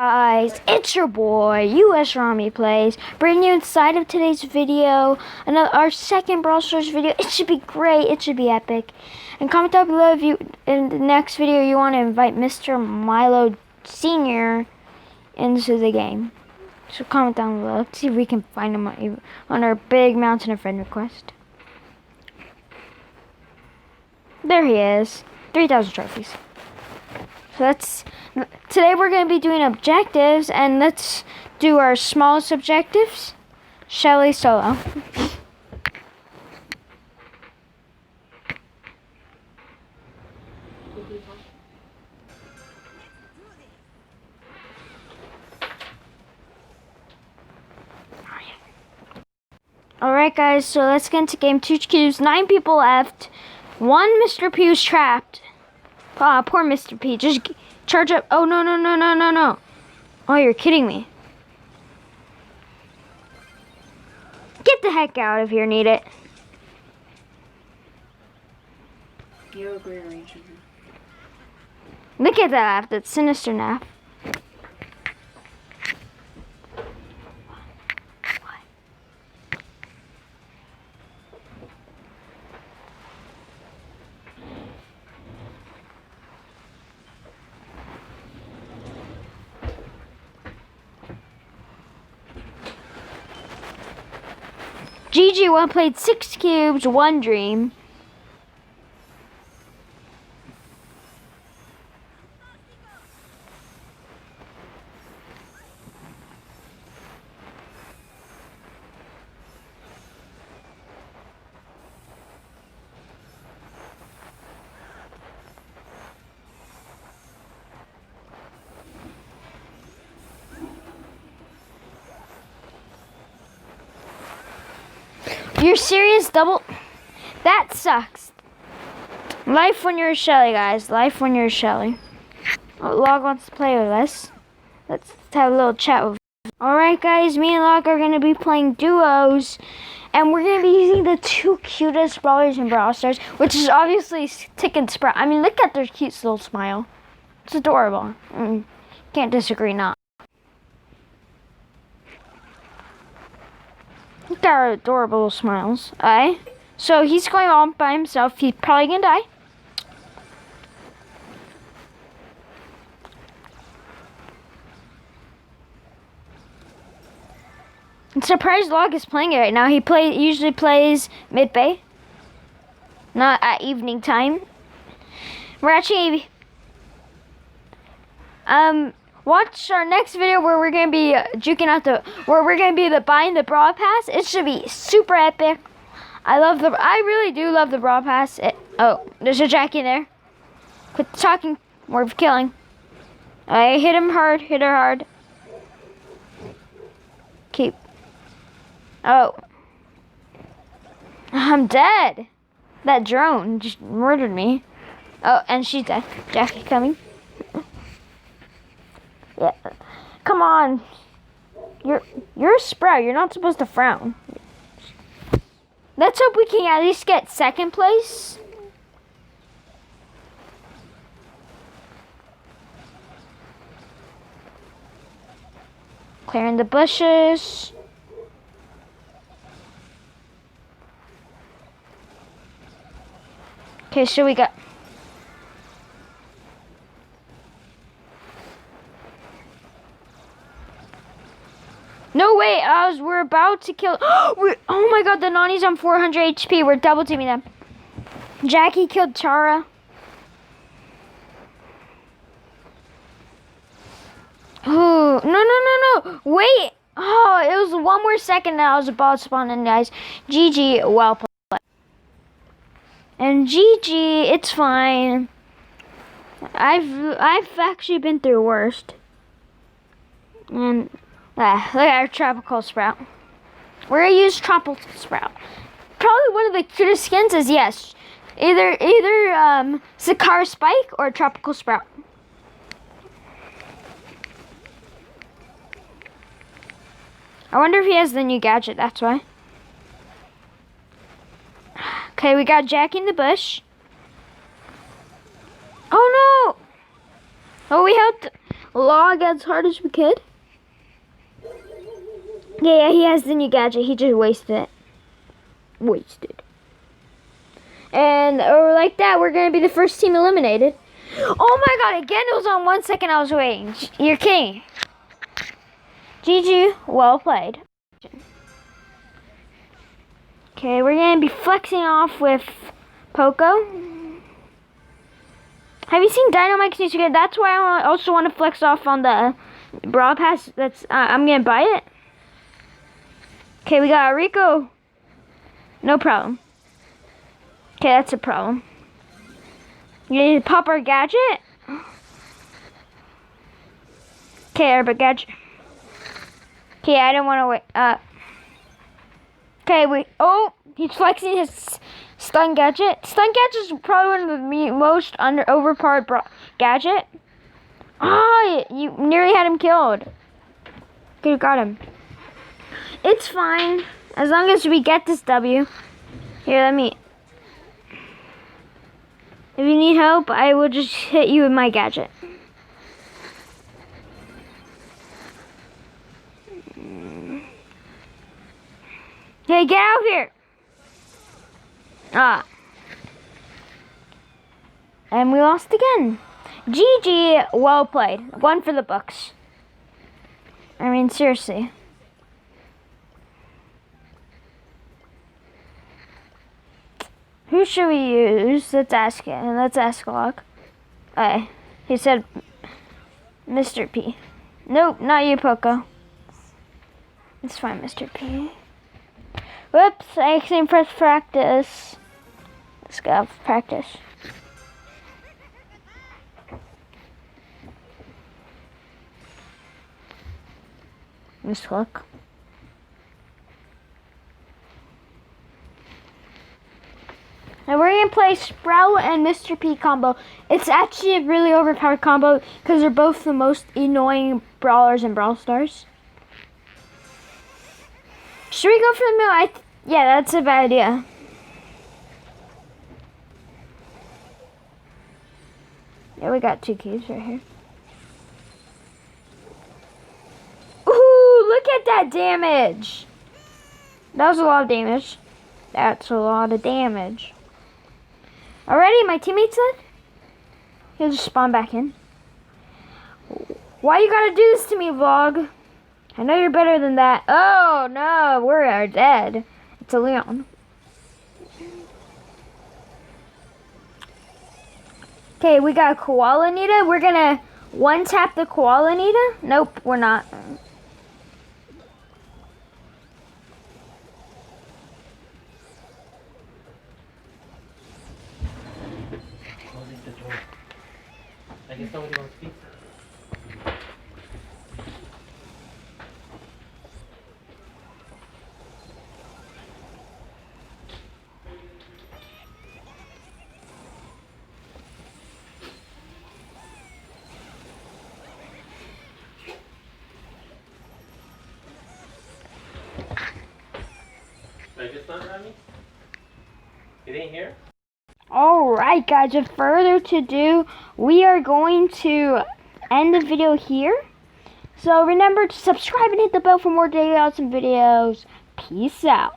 Guys, it's your boy, US Rami Plays, bringing you inside of today's video, our second Brawl Stars video. It should be great, it should be epic. And comment down below if you, in the next video, you want to invite Mr. Milo Sr. into the game. So comment down below, let's see if we can find him on our big mountain of friend request. There he is, 3,000 trophies. So today we're going to be doing objectives, and let's do our smallest objectives. Shelly solo. Alright guys, so let's get into game 2 cubes. 9 people left. 1 Mr. P was trapped. Poor Mr. P. Just charge up. Oh, no. Oh, you're kidding me. Get the heck out of here, need it. You have a great range. Look at that. That's sinister now. GG1 played 6 cubes, 1 dream. You're serious? Double? That sucks. Life when you're a Shelly, guys. Life when you're a Shelly. Log wants to play with us. Let's have a little chat with him. Alright, guys. Me and Log are going to be playing duos. And we're going to be using the 2 cutest brawlers in Brawl Stars, which is obviously Tick and Sprout. I mean, look at their cute little smile. It's adorable. Can't disagree, not. Look at our adorable little smiles. Alright. So he's going all by himself. He's probably gonna die. I'm surprised Log is playing it right now. He usually plays mid-bay. Not at evening time. We're actually watch our next video where we're gonna be buying the Brawl Pass. It should be super epic. I really do love the Brawl Pass. Oh, there's a Jackie there. Quit talking, more of killing. I hit him hard, hit her hard. Keep. Oh. I'm dead. That drone just murdered me. Oh, and she's dead. Jackie coming. Yeah. Come on. You're a Sprout. You're not supposed to frown. Let's hope we can at least get 2nd place. Clearing the bushes. Okay, so we got... No way, we're about to kill. Oh my god, the Nani's on 400 HP. We're double teaming them. Jackie killed Tara. Oh, no. Wait. Oh, it was 1 more second and I was about to spawn in, guys. GG, well played. And GG, it's fine. I've actually been through worst. And look at our Tropical Sprout. We're gonna use Tropical Sprout. Probably one of the cutest skins is, yes, either Sakar Spike or Tropical Sprout. I wonder if he has the new gadget, that's why. Okay, we got Jackie in the bush. Oh no! Oh, we helped log as hard as we could. Yeah, he has the new gadget. He just wasted it. Wasted. And like that, we're going to be the first team eliminated. Oh my god, again it was on 1 second I was waiting. You're kidding. GG, well played. Okay, we're going to be flexing off with Poco. Have you seen Dynamite needs to get? That's why I also want to flex off on the Brawl Pass. That's I'm going to buy it. Okay, we got Rico. No problem. Okay, that's a problem. You need to pop our gadget. Okay, our gadget. Okay, I don't want to wait. Okay, wait. Oh, he's flexing his stun gadget. Stun gadget is probably one of the most overpowered gadget. Oh, you nearly had him killed. Okay, you got him. It's fine. As long as we get this W. Here, let me. If you need help, I will just hit you with my gadget. Hey, get out here! And we lost again. GG, well played. One for the books. I mean, seriously. Who should we use? Let's ask it. Let's ask Locke. He said Mr. P. Nope, not you, Poco. It's fine, Mr. P. Whoops, I accidentally pressed practice. Let's go practice. Miss Hook. And we're going to play Sprout and Mr. P combo. It's actually a really overpowered combo because they're both the most annoying brawlers in Brawl Stars. Should we go for the middle? Yeah, that's a bad idea. Yeah, we got 2 keys right here. Ooh, look at that damage. That was a lot of damage. That's a lot of damage. Already, my teammate said he'll just spawn back in. Why you gotta do this to me, Vlog? I know you're better than that. Oh no, we're dead. It's a Leon. Okay, we got a Koala Nita. We're gonna one tap the Koala Nita. Nope, we're not. I guess somebody wants to speak. I just not Rami? It ain't here? Alright guys, without further ado, we are going to end the video here. So remember to subscribe and hit the bell for more daily awesome videos. Peace out.